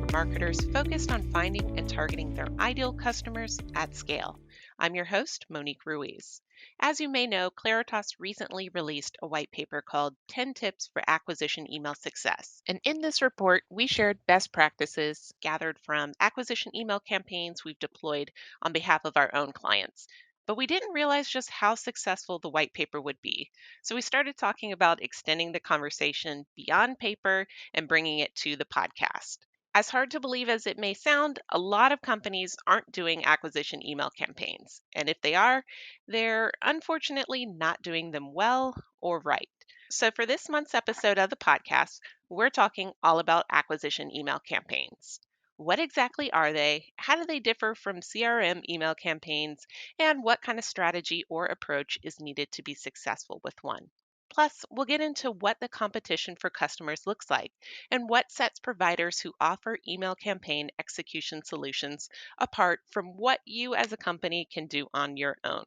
for marketers focused on finding and targeting their ideal customers at scale. I'm your host, Monique Ruiz. As you may know, Claritas recently released a white paper called 10 Tips for Acquisition Email Success. And in this report, we shared best practices gathered from acquisition email campaigns we've deployed on behalf of our own clients. But we didn't realize just how successful the white paper would be. So we started talking about extending the conversation beyond paper and bringing it to the podcast. As hard to believe as it may sound, a lot of companies aren't doing acquisition email campaigns. And if they are, they're unfortunately not doing them well or right. So, for this month's episode of the podcast, we're talking all about acquisition email campaigns. What exactly are they? How do they differ from CRM email campaigns? And what kind of strategy or approach is needed to be successful with one? Plus, we'll get into what the competition for customers looks like and what sets providers who offer email campaign execution solutions apart from what you as a company can do on your own.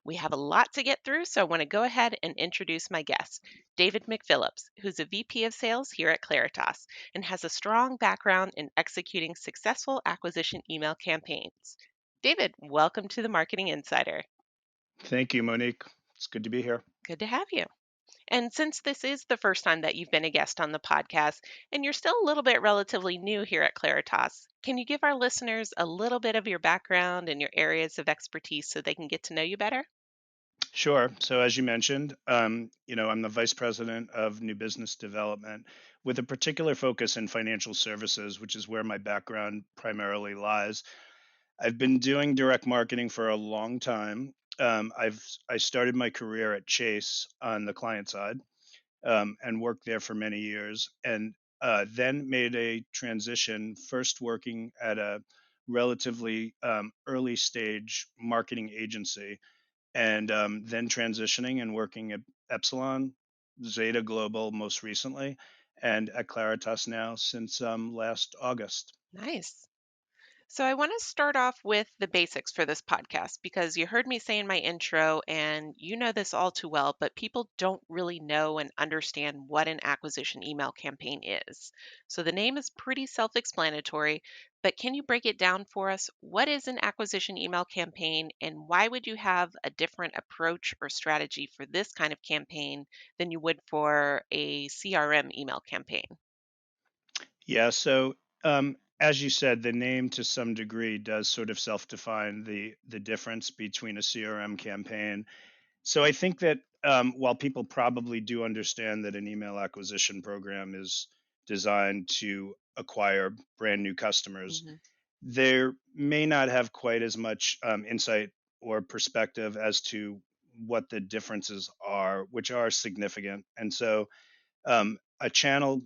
We have a lot to get through, so I want to go ahead and introduce my guest, David McPhillips, who's a VP of Sales here at Claritas and has a strong background in executing successful acquisition email campaigns. David, welcome to the Marketing Insider. Thank you, Monique. It's good to be here. Good to have you. And since this is the first time that you've been a guest on the podcast, and you're still a little bit relatively new here at Claritas, can you give our listeners a little bit of your background and your areas of expertise so they can get to know you better? Sure. So, as you mentioned, I'm the vice president of new business development with a particular focus in financial services, which is where my background primarily lies. I've been doing direct marketing for a long time. I started my career at Chase on the client side, and worked there for many years, and then made a transition. First, working at a relatively early stage marketing agency and then transitioning and working at Epsilon, Zeta Global most recently, and at Claritas now since last August. Nice. So, I want to start off with the basics for this podcast because you heard me say in my intro, and you know this all too well, but people don't really know and understand what an acquisition email campaign is. So, the name is pretty self explanatory, but can you break it down for us? What is an acquisition email campaign, and why would you have a different approach or strategy for this kind of campaign than you would for a CRM email campaign? Yeah, so as you said, the name to some degree does sort of self-define the difference between a CRM campaign. So I think that while people probably do understand that an email acquisition program is designed to acquire brand new customers, Hmm. they may not have quite as much insight or perspective as to what the differences are, which are significant. And so a channel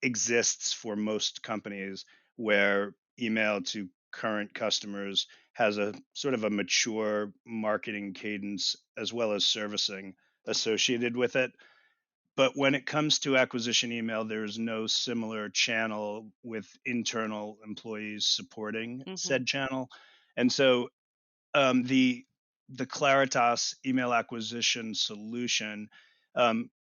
exists for most companies where email to current customers has a sort of a mature marketing cadence as well as servicing associated with it. But when it comes to acquisition email, there's no similar channel with internal employees supporting Hmm. said channel. And so the Claritas email acquisition solution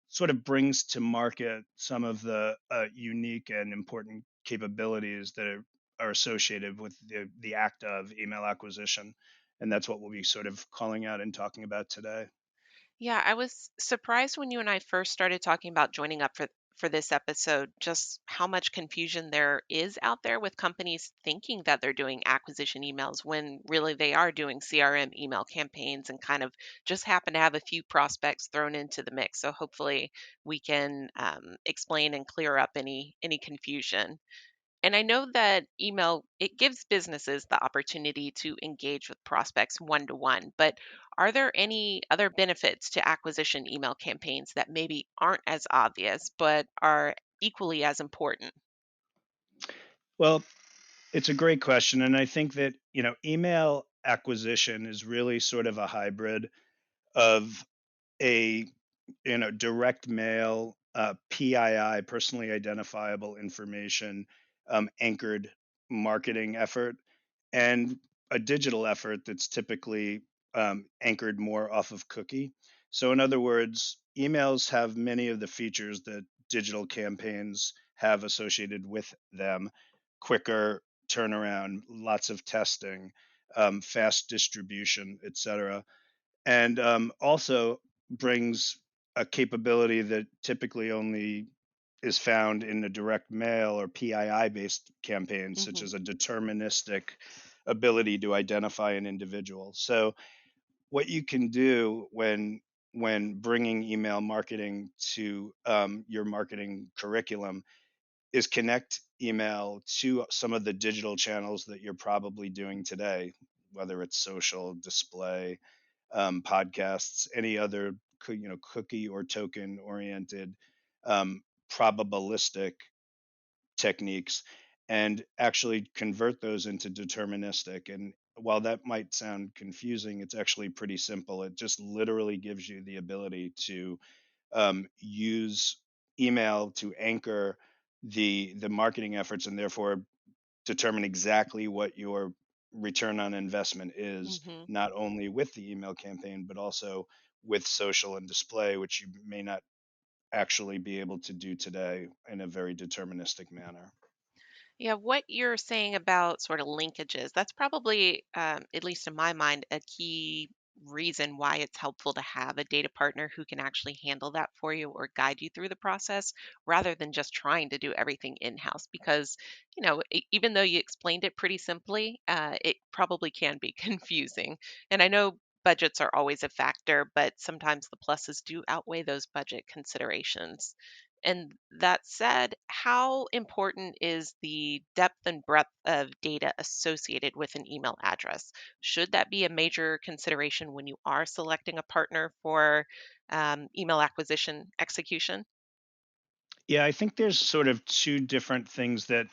sort of brings to market some of the unique and important capabilities that are associated with the act of email acquisition. And that's what we'll be sort of calling out and talking about today. Yeah, I was surprised when you and I first started talking about joining up for this episode, just how much confusion there is out there with companies thinking that they're doing acquisition emails when really they are doing CRM email campaigns and kind of just happen to have a few prospects thrown into the mix. So hopefully we can explain and clear up any confusion. And I know that email, it gives businesses the opportunity to engage with prospects one to one, but are there any other benefits to acquisition email campaigns that maybe aren't as obvious but are equally as important? Well, it's a great question. And I think that, email acquisition is really sort of a hybrid of a direct mail, PII, personally identifiable information, anchored marketing effort, and a digital effort that's typically anchored more off of cookie. So, in other words, emails have many of the features that digital campaigns have associated with them: quicker turnaround, lots of testing, fast distribution, etc. And also brings a capability that typically only is found in a direct mail or PII based campaigns, such Hmm. as a deterministic ability to identify an individual. So, what you can do when bringing email marketing to your marketing curriculum is connect email to some of the digital channels that you're probably doing today, whether it's social, display, podcasts, any other cookie or token oriented probabilistic techniques, and actually convert those into deterministic. And while that might sound confusing, it's actually pretty simple. It just literally gives you the ability to use email to anchor the marketing efforts, and therefore determine exactly what your return on investment is, Hmm. not only with the email campaign, but also with social and display, which you may not actually be able to do today in a very deterministic manner. Yeah, what you're saying about sort of linkages, that's probably, at least in my mind, a key reason why it's helpful to have a data partner who can actually handle that for you or guide you through the process rather than just trying to do everything in-house. Because, even though you explained it pretty simply, it probably can be confusing. And I know budgets are always a factor, but sometimes the pluses do outweigh those budget considerations. And that said, how important is the depth and breadth of data associated with an email address? Should that be a major consideration when you are selecting a partner for email acquisition execution? Yeah, I think there's sort of two different things that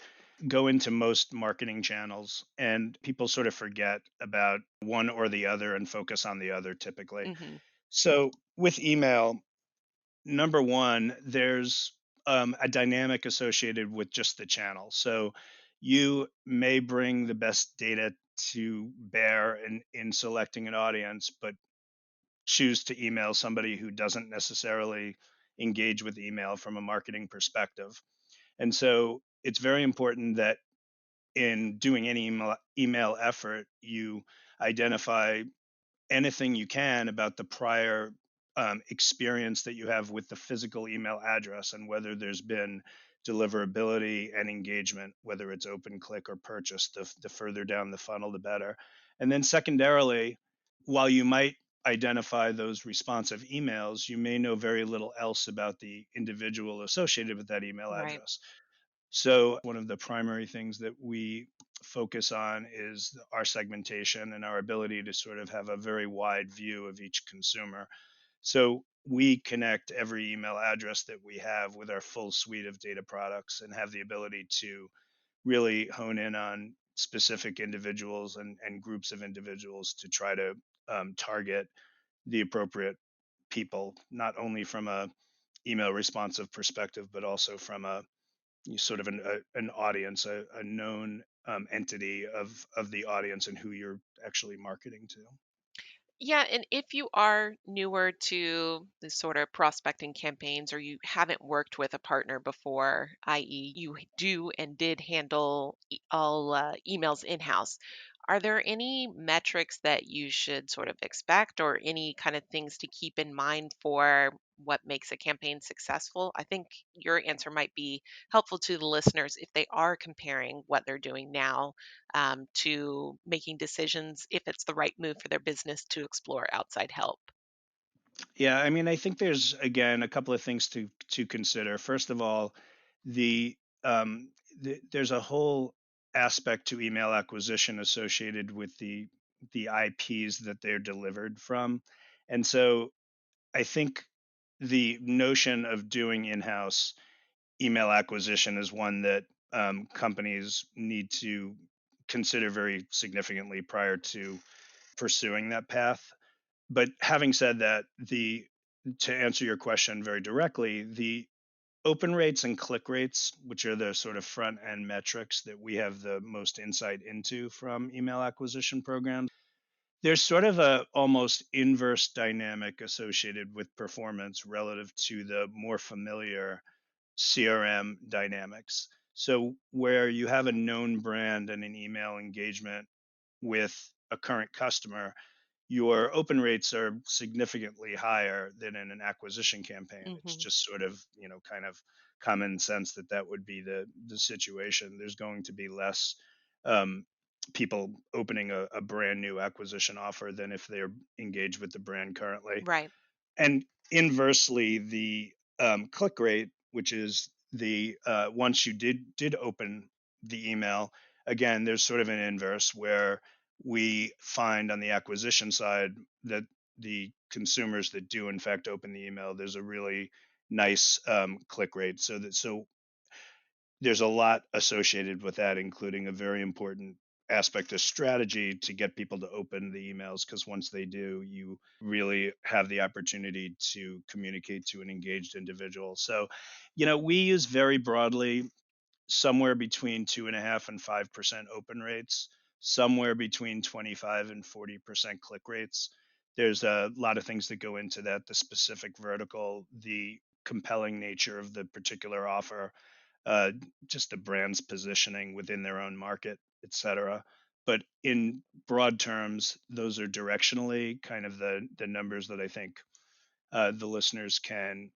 go into most marketing channels, and people sort of forget about one or the other and focus on the other typically. Hmm. So, with email, number one, there's a dynamic associated with just the channel. So you may bring the best data to bear in selecting an audience, but choose to email somebody who doesn't necessarily engage with email from a marketing perspective. And so it's very important that in doing any email effort, you identify anything you can about the prior experience that you have with the physical email address, and whether there's been deliverability and engagement, whether it's open click or purchase. The further down the funnel, the better. And then, secondarily, while you might identify those responsive emails, you may know very little else about the individual associated with that email Right. address. So, one of the primary things that we focus on is our segmentation and our ability to sort of have a very wide view of each consumer. So, we connect every email address that we have with our full suite of data products and have the ability to really hone in on specific individuals and groups of individuals to try to target the appropriate people, not only from a email responsive perspective, but also from a sort of an audience, a known entity of the audience and who you're actually marketing to. Yeah, and if you are newer to the sort of prospecting campaigns or you haven't worked with a partner before, i.e., you do and did handle all emails in house, are there any metrics that you should sort of expect or any kind of things to keep in mind for what makes a campaign successful? I think your answer might be helpful to the listeners if they are comparing what they're doing now to making decisions if it's the right move for their business to explore outside help. Yeah, I mean, I think there's again a couple of things to consider. First of all, the, there's a whole aspect to email acquisition associated with the IPs that they're delivered from, and so I think the notion of doing in-house email acquisition is one that companies need to consider very significantly prior to pursuing that path. But having said that, the to answer your question very directly, the open rates and click rates, which are the sort of front end metrics that we have the most insight into from email acquisition programs, there's sort of a almost inverse dynamic associated with performance relative to the more familiar CRM dynamics. So where you have a known brand and an email engagement with a current customer, your open rates are significantly higher than in an acquisition campaign. It's Hmm. just sort of, kind of common sense that that would be the situation. There's going to be less um, people opening a brand new acquisition offer than if they're engaged with the brand currently. Right. And inversely, the click rate, which is the once you did open the email, again, there's sort of an inverse where we find on the acquisition side that the consumers that do in fact open the email, there's a really nice click rate. So there's a lot associated with that, including a very important aspect of strategy to get people to open the emails, because once they do, you really have the opportunity to communicate to an engaged individual. So, we use very broadly somewhere between 2.5% and 5% open rates, somewhere between 25 and 40% click rates. There's a lot of things that go into that: the specific vertical, the compelling nature of the particular offer, uh, just the brand's positioning within their own market, et cetera. But in broad terms, those are directionally kind of the numbers that I think the listeners can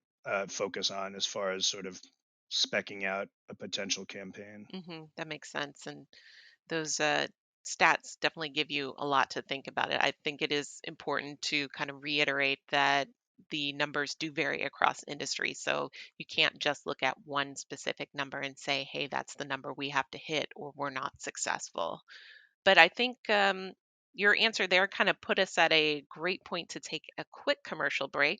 focus on as far as sort of specking out a potential campaign. That makes sense. And those stats definitely give you a lot to think about it. I think it is important to kind of reiterate that the numbers do vary across industries. So you can't just look at one specific number and say, hey, that's the number we have to hit or we're not successful. But I think your answer there kind of put us at a great point to take a quick commercial break.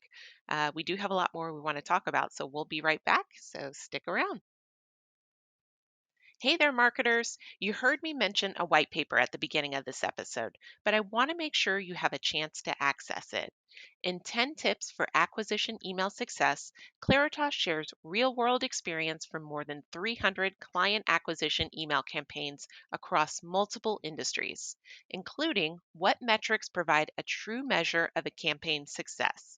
We do have a lot more we want to talk about, so we'll be right back. So stick around. Hey there, marketers. You heard me mention a white paper at the beginning of this episode, but I want to make sure you have a chance to access it. In 10 Tips for Acquisition Email Success, Claritas shares real world experience from more than 300 client acquisition email campaigns across multiple industries, including what metrics provide a true measure of a campaign's success.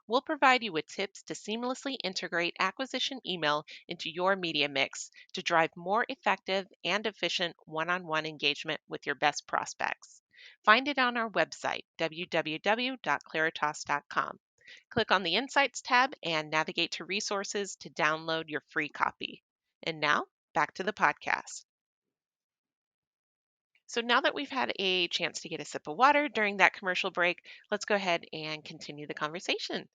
We'll provide you with tips to seamlessly integrate acquisition email into your media mix to drive more effective and efficient one on one engagement with your best prospects. Find it on our website, www.claritas.com. Click on the Insights tab and navigate to resources to download your free copy. And now, back to the podcast. So, now that we've had a chance to get a sip of water during that commercial break, let's go ahead and continue the conversation.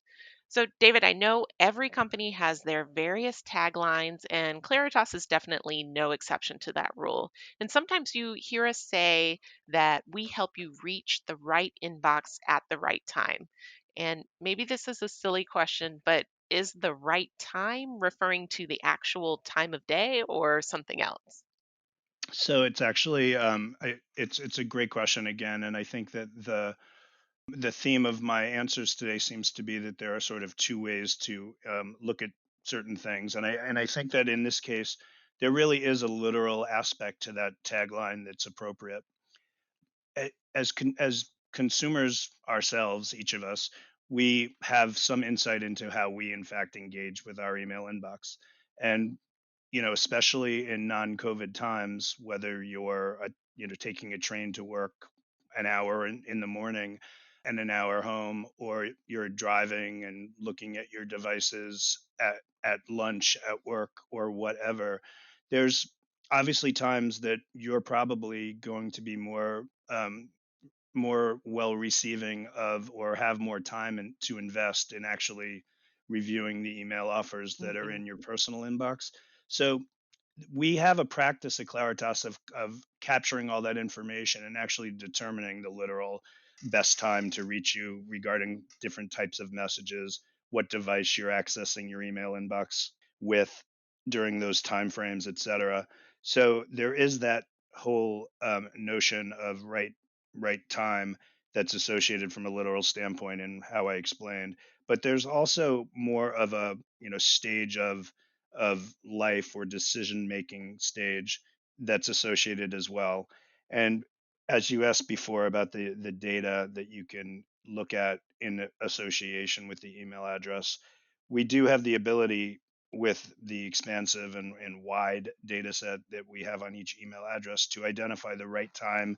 So, David, I know every company has their various taglines, and Claritas is definitely no exception to that rule. And sometimes you hear us say that we help you reach the right inbox at the right time. And maybe this is a silly question, but is the right time referring to the actual time of day or something else? So it's actually it's a great question again, and I think that the theme of my answers today seems to be that there are sort of two ways to look at certain things, and I think that in this case there really is a literal aspect to that tagline that's appropriate. As consumers ourselves, each of us, we have some insight into how we in fact engage with our email inbox, and especially in non-COVID times, whether you're taking a train to work an hour in the morning and an hour home, or you're driving and looking at your devices at lunch at work or whatever, there's obviously times that you're probably going to be more well receiving of, or have more time to invest in actually reviewing the email offers that are Hmm. in your personal inbox. So we have a practice at Claritas of capturing all that information and actually determining the literal best time to reach you regarding different types of messages, what device you're accessing your email inbox with during those time frames, et cetera. So there is that whole notion of right time that's associated from a literal standpoint and how I explained. But there's also more of a stage of life or decision making stage that's associated as well. And as you asked before about the data that you can look at in association with the email address, we do have the ability. with the expansive and wide data set that we have on each email address to identify the right time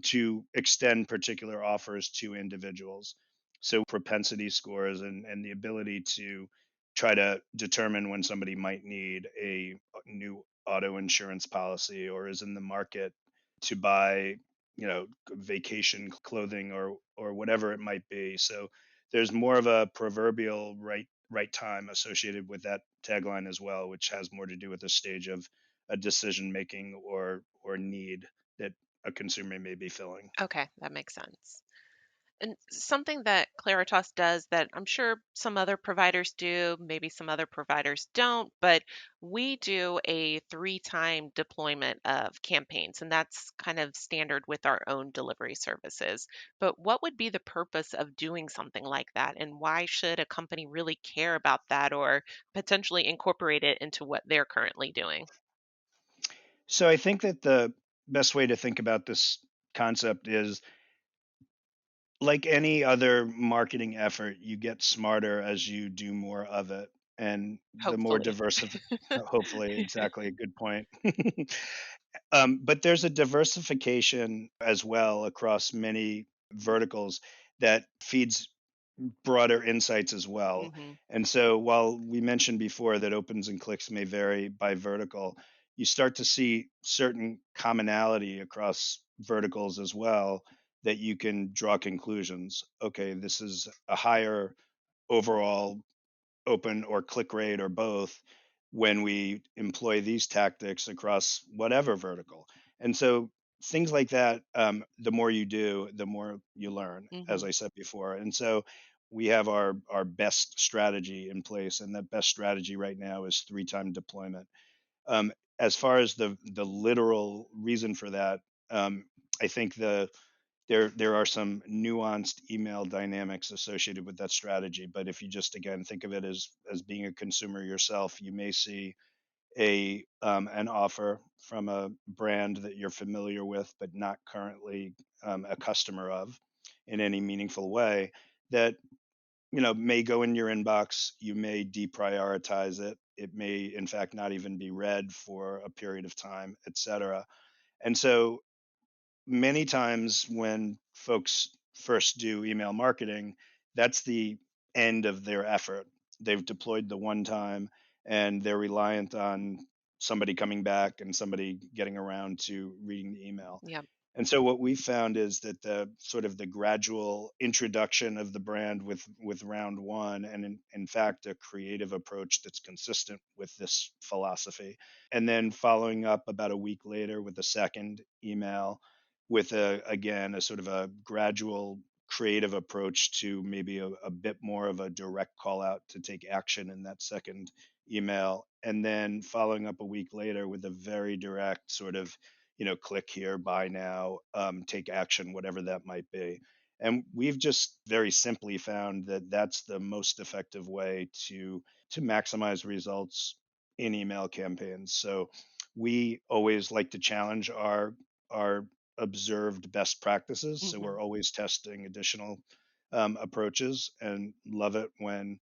to extend particular offers to individuals. So propensity scores and the ability to try to determine when somebody might need a new auto insurance policy or is in the market to buy, vacation clothing or whatever it might be. So there's more of a proverbial right time associated with that tagline as well, which has more to do with the stage of a decision making or need that a consumer may be filling. Okay, that makes sense. And something that Claritas does that I'm sure some other providers do, maybe some other providers don't, but we do a 3-time deployment of campaigns, and that's kind of standard with our own delivery services. But what would be the purpose of doing something like that? And why should a company really care about that or potentially incorporate it into what they're currently doing? So I think that the best way to think about this concept is like any other marketing effort, you get smarter as you do more of it. And the more Hopefully. diversified, hopefully, exactly, a good point. But there's a diversification as well across many verticals that feeds broader insights as well. Hmm. And so while we mentioned before that opens and clicks may vary by vertical, you start to see certain commonality across verticals as well that you can draw conclusions. Okay, this is a higher overall open or click rate or both when we employ these tactics across whatever vertical. And so things like that, the more you do, the more you learn, as Hmm. I said before. And so we have our best strategy in place, and that best strategy right now is 3-time deployment. As far as the literal reason for that, I think there are some nuanced email dynamics associated with that strategy. But if you just again think of it as being a consumer yourself, you may see a an offer from a brand that you're familiar with but not currently a customer of in any meaningful way that may go in your inbox. You may deprioritize it. It may in fact not even be read for a period of time, etc. And so many times when folks first do email marketing, that's the end of their effort. They've deployed the one time and they're reliant on somebody coming back and somebody getting around to reading the email. Yeah. And so what we found is that the sort of the gradual introduction of the brand with round one and in fact a creative approach that's consistent with this philosophy, and then following up about a week later with a second email with a again a sort of a gradual creative approach to maybe a bit more of a direct call out to take action in that second email, and then following up a week later with a very direct sort of click here, buy now, take action, whatever that might be. And we've just very simply found that that's the most effective way to maximize results in email campaigns. So we always like to challenge our observed best practices. So Hmm. we're always testing additional approaches and love it when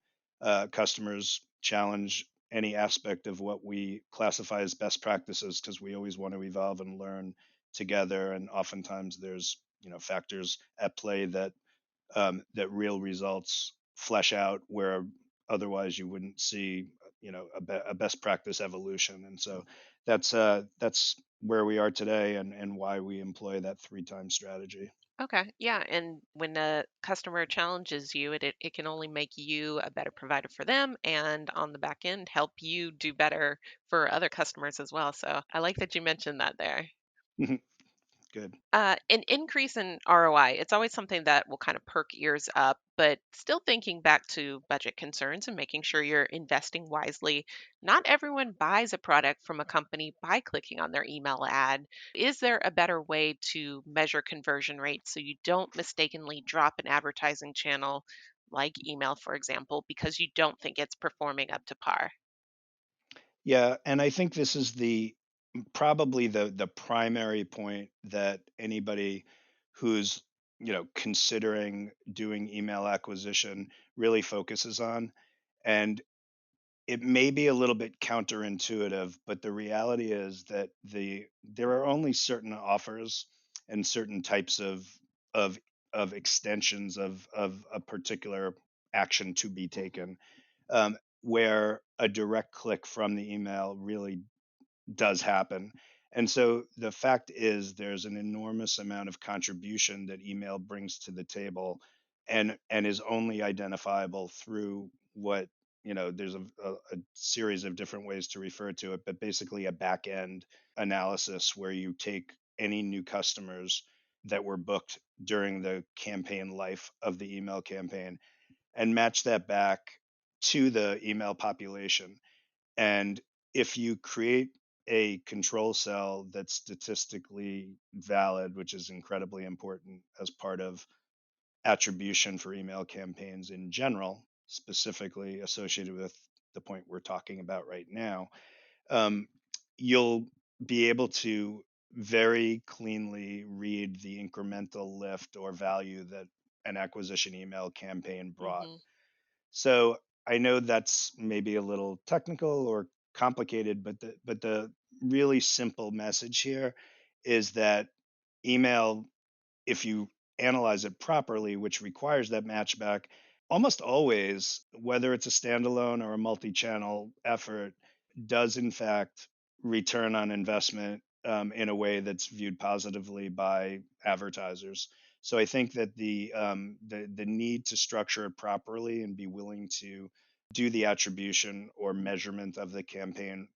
customers challenge any aspect of what we classify as best practices because we always want to evolve and learn together. And oftentimes there's factors at play that real results flesh out where otherwise you wouldn't see a best practice evolution. And so that's where we are today and why we employ that 3-time strategy. Okay. Yeah. And when a customer challenges you, it can only make you a better provider for them and on the back end help you do better for other customers as well. So I like that you mentioned that there. Good. An increase in ROI, it's always something that will kind of perk ears up, but still thinking back to budget concerns and making sure you're investing wisely. Not everyone buys a product from a company by clicking on their email ad. Is there a better way to measure conversion rates so you don't mistakenly drop an advertising channel like email, for example, because you don't think it's performing up to par? Yeah, and I think this is the probably the primary point that anybody who's considering doing email acquisition really focuses on. And it may be a little bit counterintuitive, but the reality is that there are only certain offers and certain types of extensions of a particular action to be taken, where a direct click from the email really does happen. And so the fact is there's an enormous amount of contribution that email brings to the table, and is only identifiable through what, there's a series of different ways to refer to it, but basically a back end analysis where you take any new customers that were booked during the campaign life of the email campaign and match that back to the email population. And if you create a control cell that's statistically valid, which is incredibly important as part of attribution for email campaigns in general, specifically associated with the point we're talking about right now, um, you'll be able to very cleanly read the incremental lift or value that an acquisition email campaign brought. Hmm. So I know that's maybe a little technical or complicated, but the really simple message here is that email, if you analyze it properly, which requires that matchback, almost always, whether it's a standalone or a multi-channel effort, does in fact return on investment in a way that's viewed positively by advertisers. So I think that the need to structure it properly and be willing to do the attribution or measurement of the campaign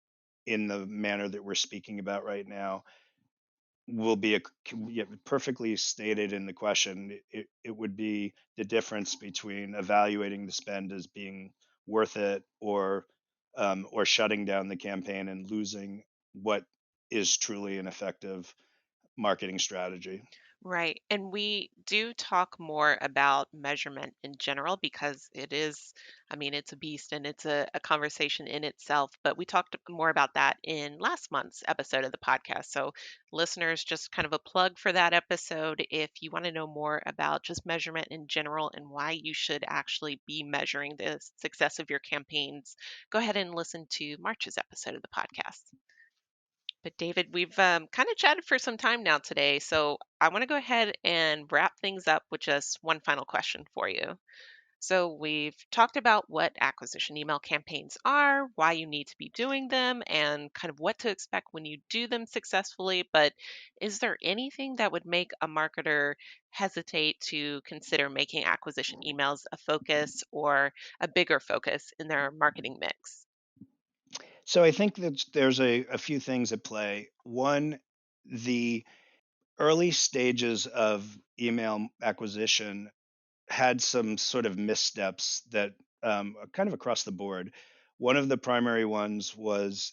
in the manner that we're speaking about right now will be yeah, perfectly stated in the question. It would be the difference between evaluating the spend as being worth it, or shutting down the campaign and losing what is truly an effective marketing strategy. Right. And we do talk more about measurement in general because it is, I mean, it's a beast and it's a conversation in itself. But we talked more about that in last month's episode of the podcast. So, listeners, just kind of a plug for that episode. If you want to know more about just measurement in general and why you should actually be measuring the success of your campaigns, go ahead and listen to March's episode of the podcast. But David, we've kind of chatted for some time now today, so I want to go ahead and wrap things up with just one final question for you. So we've talked about what acquisition email campaigns are, why you need to be doing them, and kind of what to expect when you do them successfully. But is there anything that would make a marketer hesitate to consider making acquisition emails a focus or a bigger focus in their marketing mix? So I think that there's a few things at play. One, the early stages of email acquisition had some sort of missteps that are kind of across the board. One of the primary ones was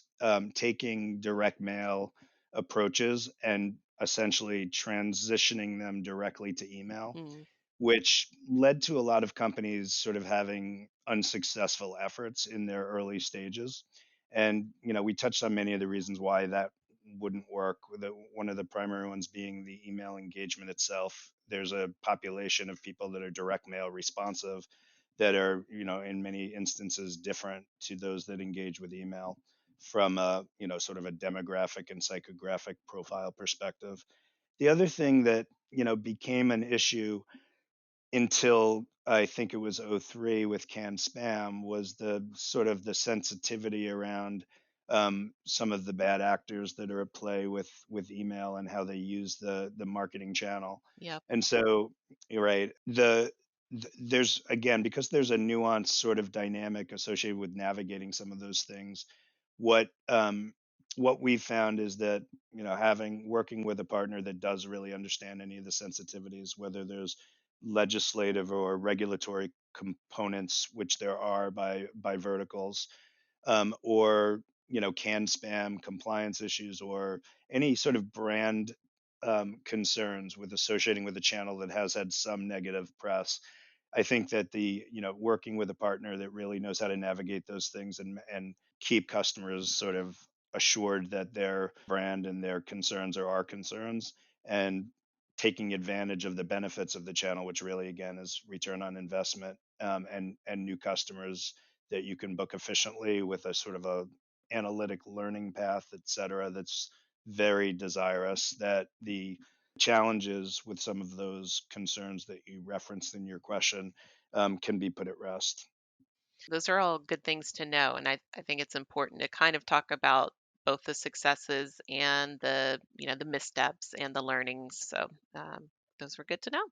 taking direct mail approaches and essentially transitioning them directly to email, Mm, which led to a lot of companies sort of having unsuccessful efforts in their early stages. And we touched on many of the reasons why that wouldn't work. One of the primary ones being the email engagement itself. There's a population of people that are direct mail responsive that are, in many instances different to those that engage with email from a, sort of a demographic and psychographic profile perspective. The other thing that, became an issue until I think it was '03 with canned spam was the sort of the sensitivity around some of the bad actors that are at play with email and how they use the marketing channel. yep. And so you're right. There's, again, because there's a nuanced sort of dynamic associated with navigating some of those things. What we found is that, having working with a partner that does really understand any of the sensitivities, whether there's legislative or regulatory components, which there are by verticals, or canned spam compliance issues, or any sort of brand concerns with associating with a channel that has had some negative press. I think that the working with a partner that really knows how to navigate those things and keep customers sort of assured that their brand and their concerns are our concerns, and taking advantage of the benefits of the channel, which really again is return on investment, and new customers that you can book efficiently with a sort of a analytic learning path, et cetera, that's very desirous, that the challenges with some of those concerns that you referenced in your question can be put at rest. Those are all good things to know. And I think it's important to kind of talk about both the successes and the missteps and the learnings. So those were good to know.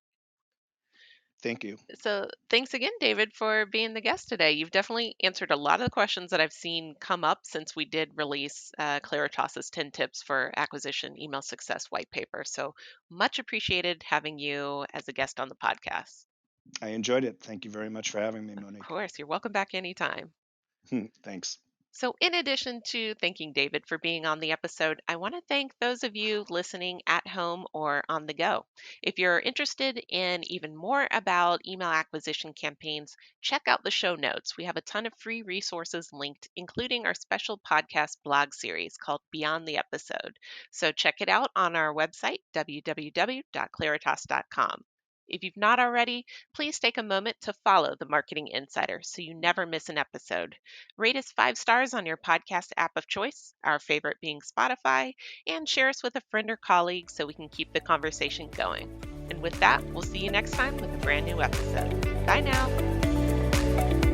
Thank you. So thanks again, David, for being the guest today. You've definitely answered a lot of the questions that I've seen come up since we did release Claritas's 10 tips for acquisition email success white paper. So much appreciated having you as a guest on the podcast. I enjoyed it. Thank you very much for having me, Of Monique. course, you're welcome back anytime. Thanks. So, in addition to thanking David for being on the episode, I want to thank those of you listening at home or on the go. If you're interested in even more about email acquisition campaigns, check out the show notes. We have a ton of free resources linked, including our special podcast blog series called Beyond the Episode. So, check it out on our website, www.claritas.com. If you've not already, please take a moment to follow the Marketing Insider so you never miss an episode. Rate us 5 stars on your podcast app of choice, our favorite being Spotify, and share us with a friend or colleague so we can keep the conversation going. And with that, we'll see you next time with a brand new episode. Bye now.